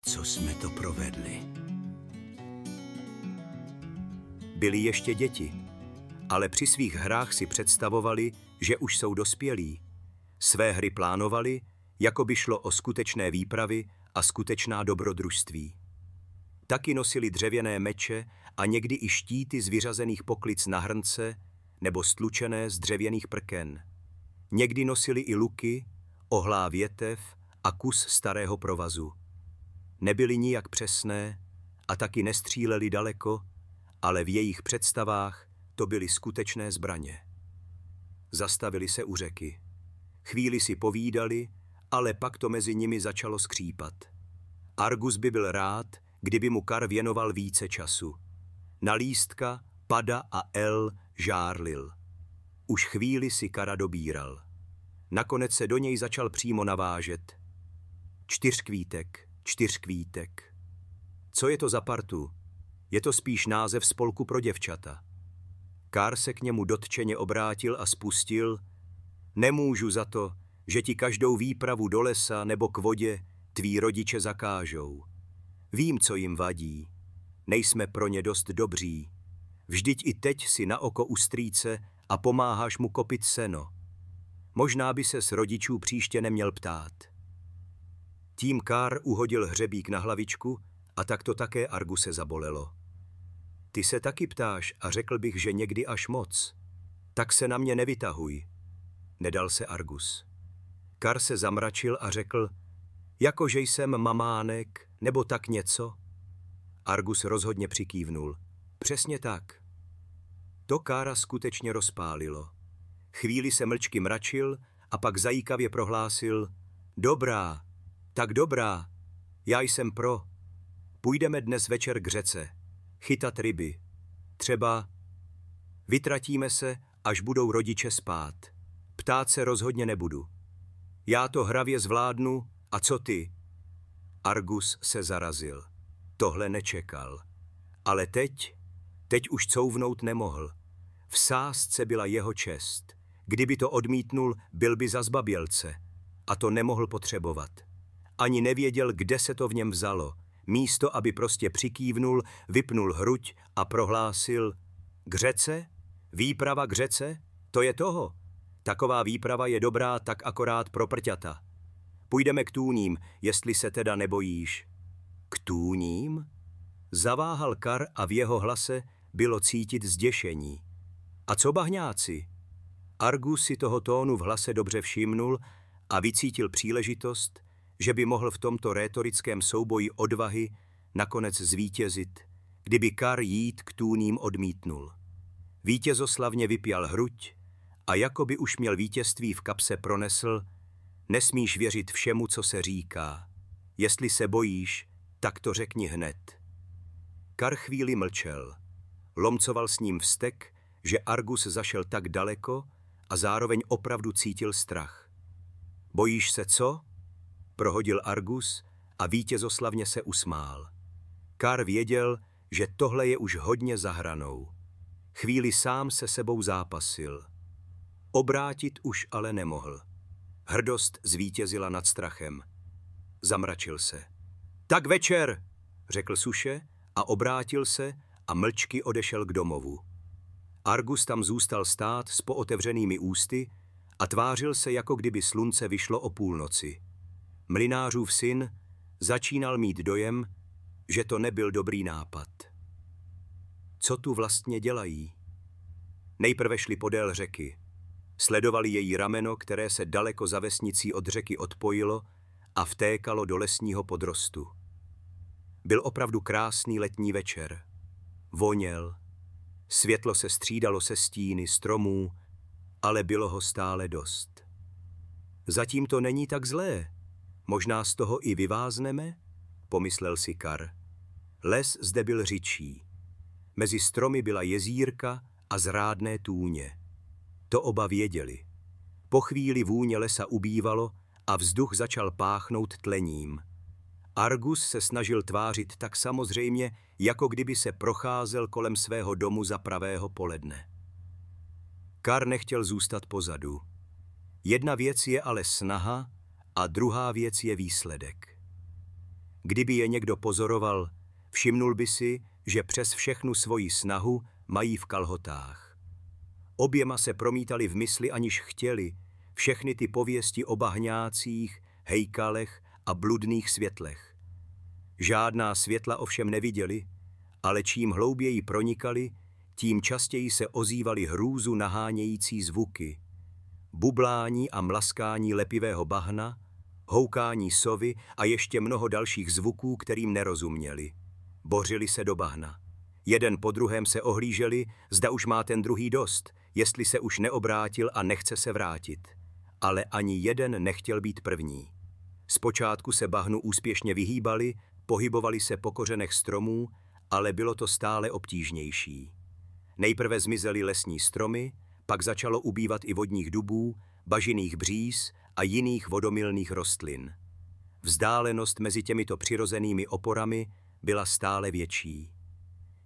Co jsme to provedli? Byli ještě děti, ale při svých hrách si představovali, že už jsou dospělí. Své hry plánovali, jako by šlo o skutečné výpravy a skutečná dobrodružství. Taky nosili dřevěné meče a někdy i štíty z vyřazených poklic na hrnce nebo stlučené z dřevěných prken. Někdy nosili i luky, ohlá větev a kus starého provazu. Nebyly nijak přesné a taky nestříleli daleko, ale v jejich představách to byly skutečné zbraně. Zastavili se u řeky. Chvíli si povídali, ale pak to mezi nimi začalo skřípat. Argus by byl rád, kdyby mu Kar věnoval více času. Na lístka Pada a El žárlil. Už chvíli si Kara dobíral. Nakonec se do něj začal přímo navážet. Čtyřkvítek. Co je to za partu? Je to spíš název spolku pro děvčata. Kar se k němu dotčeně obrátil a spustil. Nemůžu za to, že ti každou výpravu do lesa nebo k vodě tví rodiče zakážou. Vím, co jim vadí. Nejsme pro ně dost dobří. Vždyť i teď si na oko u strýce a pomáháš mu kopit seno. Možná by se s rodičů příště neměl ptát. Tím Kar uhodil hřebík na hlavičku a tak to také Arguse zabolelo. Ty se taky ptáš a řekl bych, že někdy až moc. Tak se na mě nevytahuj. Nedal se Argus. Kar se zamračil a řekl, jakože jsem mamánek nebo tak něco. Argus rozhodně přikývnul. Přesně tak. To Kara skutečně rozpálilo. Chvíli se mlčky mračil a pak zajíkavě prohlásil, dobrá, tak dobrá, já jsem pro. Půjdeme dnes večer k řece, chytat ryby. Třeba vytratíme se, až budou rodiče spát. Ptát se rozhodně nebudu. Já to hravě zvládnu, a co ty? Argus se zarazil. Tohle nečekal. Ale teď už couvnout nemohl. V sázce byla jeho čest. Kdyby to odmítnul, byl by za zbabělce. A to nemohl potřebovat. Ani nevěděl, kde se to v něm vzalo. Místo, aby prostě přikývnul, vypnul hruď a prohlásil, k řece? Výprava k řece? To je toho. Taková výprava je dobrá tak akorát pro prťata. Půjdeme k tůním, jestli se teda nebojíš. K tůním? Zaváhal Kar a v jeho hlase bylo cítit zděšení. A co bahňáci? Argus si toho tónu v hlase dobře všimnul a vycítil příležitost, že by mohl v tomto rétorickém souboji odvahy nakonec zvítězit, kdyby Kar jít k tůním odmítnul. Vítězoslavně vypjal hruď a jako by už měl vítězství v kapse pronesl, nesmíš věřit všemu, co se říká. Jestli se bojíš, tak to řekni hned. Kar chvíli mlčel. Lomcoval s ním vztek, že Argus zašel tak daleko a zároveň opravdu cítil strach. Bojíš se co? Prohodil Argus a vítězoslavně se usmál. Kar věděl, že tohle je už hodně za hranou. Chvíli sám se sebou zápasil. Obrátit už ale nemohl. Hrdost zvítězila nad strachem. Zamračil se. Tak večer, řekl suše a obrátil se a mlčky odešel k domovu. Argus tam zůstal stát s pootevřenými ústy a tvářil se, jako kdyby slunce vyšlo o půlnoci. Mlynářův syn začínal mít dojem, že to nebyl dobrý nápad. Co tu vlastně dělají? Nejprve šli podél řeky. Sledovali její rameno, které se daleko za vesnicí od řeky odpojilo a vtékalo do lesního podrostu. Byl opravdu krásný letní večer. Voněl. Světlo se střídalo se stíny stromů, ale bylo ho stále dost. Zatím to není tak zlé. Možná z toho i vyvázneme? Pomyslel si Kar. Les zde byl řidší. Mezi stromy byla jezírka a zrádné tůně. To oba věděli. Po chvíli vůně lesa ubývalo a vzduch začal páchnout tlením. Argus se snažil tvářit tak samozřejmě, jako kdyby se procházel kolem svého domu za pravého poledne. Kar nechtěl zůstat pozadu. Jedna věc je ale snaha a druhá věc je výsledek. Kdyby je někdo pozoroval, všimnul by si, že přes všechnu svoji snahu mají v kalhotách. Oběma se promítali v mysli, aniž chtěli, všechny ty pověsti o bahňácích, hejkalech a bludných světlech. Žádná světla ovšem neviděli, ale čím hlouběji pronikali, tím častěji se ozývaly hrůzu nahánějící zvuky. Bublání a mlaskání lepivého bahna, houkání sovy a ještě mnoho dalších zvuků, kterým nerozuměli. Bořili se do bahna. Jeden po druhém se ohlíželi, zda už má ten druhý dost, jestli se už neobrátil a nechce se vrátit. Ale ani jeden nechtěl být první. Zpočátku se bahnu úspěšně vyhýbali, pohybovali se po kořenech stromů, ale bylo to stále obtížnější. Nejprve zmizely lesní stromy, pak začalo ubývat i vodních dubů, bažinných bříz a jiných vodomilných rostlin. Vzdálenost mezi těmito přirozenými oporami byla stále větší.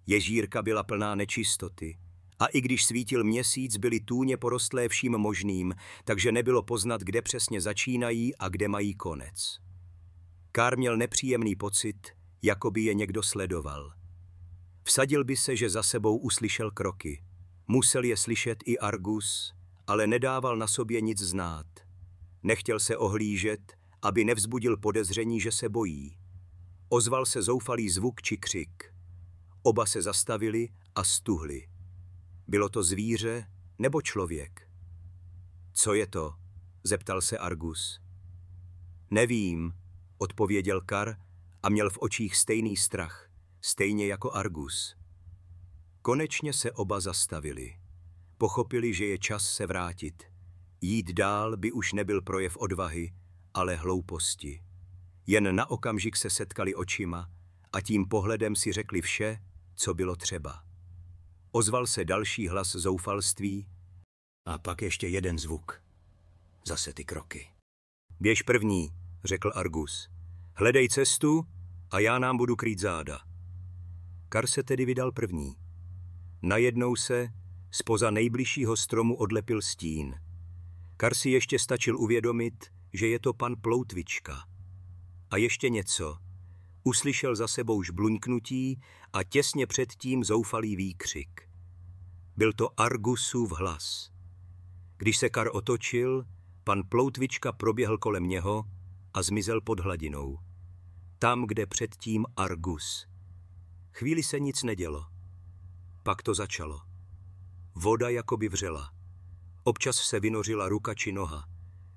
Ježírka byla plná nečistoty a i když svítil měsíc, byly tůně porostlé vším možným, takže nebylo poznat, kde přesně začínají a kde mají konec. Kár měl nepříjemný pocit, jako by je někdo sledoval. Vsadil by se, že za sebou uslyšel kroky. Musel je slyšet i Argus, ale nedával na sobě nic znát. Nechtěl se ohlížet, aby nevzbudil podezření, že se bojí. Ozval se zoufalý zvuk či křik. Oba se zastavili a stuhli. Bylo to zvíře nebo člověk? Co je to? Zeptal se Argus. Nevím, odpověděl Kar a měl v očích stejný strach, stejně jako Argus. Konečně se oba zastavili. Pochopili, že je čas se vrátit. Jít dál by už nebyl projev odvahy, ale hlouposti. Jen na okamžik se setkali očima a tím pohledem si řekli vše, co bylo třeba. Ozval se další hlas zoufalství a pak ještě jeden zvuk. Zase ty kroky. Běž první, řekl Argus. Hledej cestu a já nám budu krýt záda. Kar se tedy vydal první. Najednou se zpoza nejbližšího stromu odlepil stín. Kar si ještě stačil uvědomit, že je to pan Ploutvička. A ještě něco. Uslyšel za sebou žbluňknutí a těsně předtím zoufalý výkřik. Byl to Argusův hlas. Když se Kar otočil, pan Ploutvička proběhl kolem něho a zmizel pod hladinou. Tam, kde předtím Argus. Chvíli se nic nedělo. Pak to začalo. Voda jakoby vřela. Občas se vynořila ruka či noha.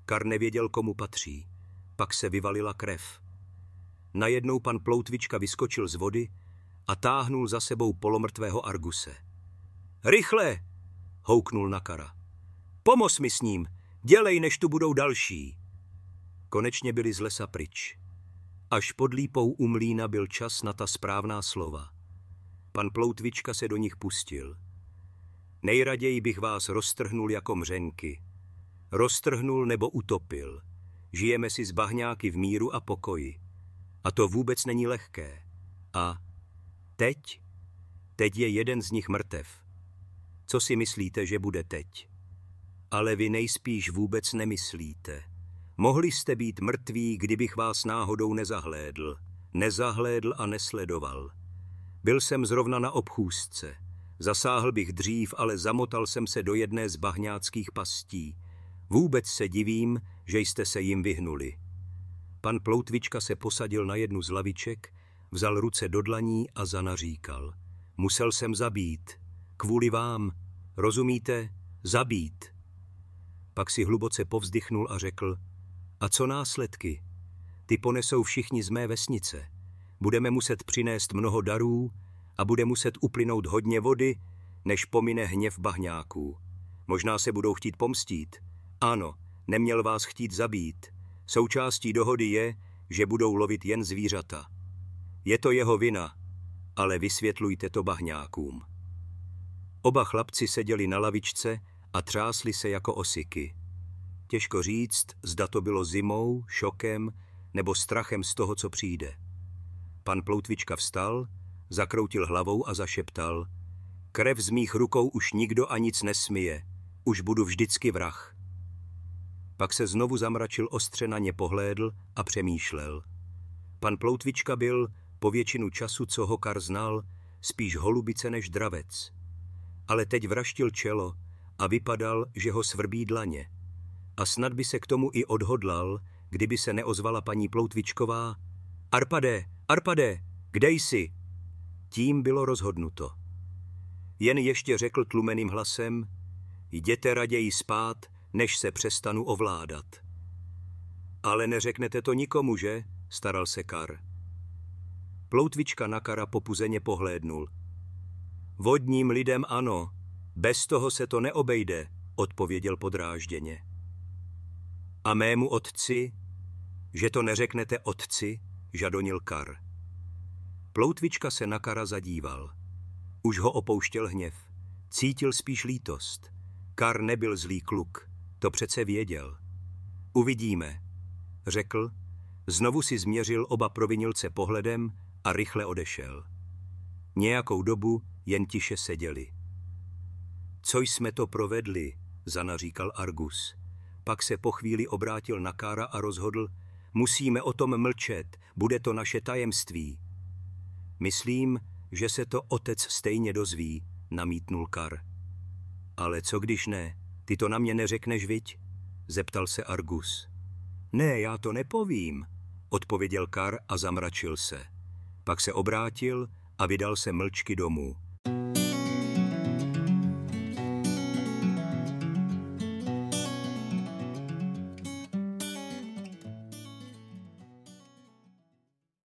Kar nevěděl, komu patří. Pak se vyvalila krev. Najednou pan Ploutvička vyskočil z vody a táhnul za sebou polomrtvého Arguse. Rychle! Houknul na Kara. Pomoz mi s ním! Dělej, než tu budou další! Konečně byli z lesa pryč. Až pod lípou u mlýna byl čas na ta správná slova. Pan Ploutvička se do nich pustil. Nejraději bych vás roztrhnul jako mřenky. Roztrhnul nebo utopil. Žijeme si s bahňáky v míru a pokoji. A to vůbec není lehké. A teď? Teď je jeden z nich mrtev. Co si myslíte, že bude teď? Ale vy nejspíš vůbec nemyslíte. Mohli jste být mrtví, kdybych vás náhodou nezahlédl. Nezahlédl a nesledoval. Byl jsem zrovna na obchůzce. Zasáhl bych dřív, ale zamotal jsem se do jedné z bahňáckých pastí. Vůbec se divím, že jste se jim vyhnuli. Pan Ploutvička se posadil na jednu z laviček, vzal ruce do dlaní a zanaříkal. Musel jsem zabít. Kvůli vám. Rozumíte? Zabít. Pak si hluboce povzdychnul a řekl, a co následky? Ty ponesou všichni z mé vesnice. Budeme muset přinést mnoho darů a bude muset uplynout hodně vody, než pomine hněv bahňáků. Možná se budou chtít pomstít. Ano, neměl vás chtít zabít. Součástí dohody je, že budou lovit jen zvířata. Je to jeho vina, ale vysvětlujte to bahňákům. Oba chlapci seděli na lavičce a třásli se jako osiky. Těžko říct, zda to bylo zimou, šokem nebo strachem z toho, co přijde. Pan Ploutvička vstal, zakroutil hlavou a zašeptal. Krev z mých rukou už nikdo a nic nesmije. Už budu vždycky vrah. Pak se znovu zamračil ostře na ně pohlédl a přemýšlel. Pan Ploutvička byl, po většinu času, co ho Kar znal, spíš holubice než dravec. Ale teď vraštil čelo a vypadal, že ho svrbí dlaně. A snad by se k tomu i odhodlal, kdyby se neozvala paní Ploutvičková. Arpade, kde jsi? Tím bylo rozhodnuto. Jen ještě řekl tlumeným hlasem, jděte raději spát, než se přestanu ovládat. Ale neřeknete to nikomu, že? Staral se Kar. Ploutvička na Kara popuzeně pohlédnul. Vodním lidem ano, bez toho se to neobejde, odpověděl podrážděně. A mému otci? Že to neřeknete otci? Žadonil Kar. Ploutvička se na Kara zadíval. Už ho opouštěl hněv. Cítil spíš lítost. Kar nebyl zlý kluk, to přece věděl. Uvidíme, řekl, znovu si změřil oba provinilce pohledem a rychle odešel. Nějakou dobu jen tiše seděli. Co jsme to provedli, zanaříkal Argus. Pak se po chvíli obrátil na Kara a rozhodl, musíme o tom mlčet, bude to naše tajemství. Myslím, že se to otec stejně dozví, namítnul Kar. Ale co když ne, ty to na mě neřekneš, viď? Zeptal se Argus. Ne, já to nepovím, odpověděl Kar a zamračil se. Pak se obrátil a vydal se mlčky domů.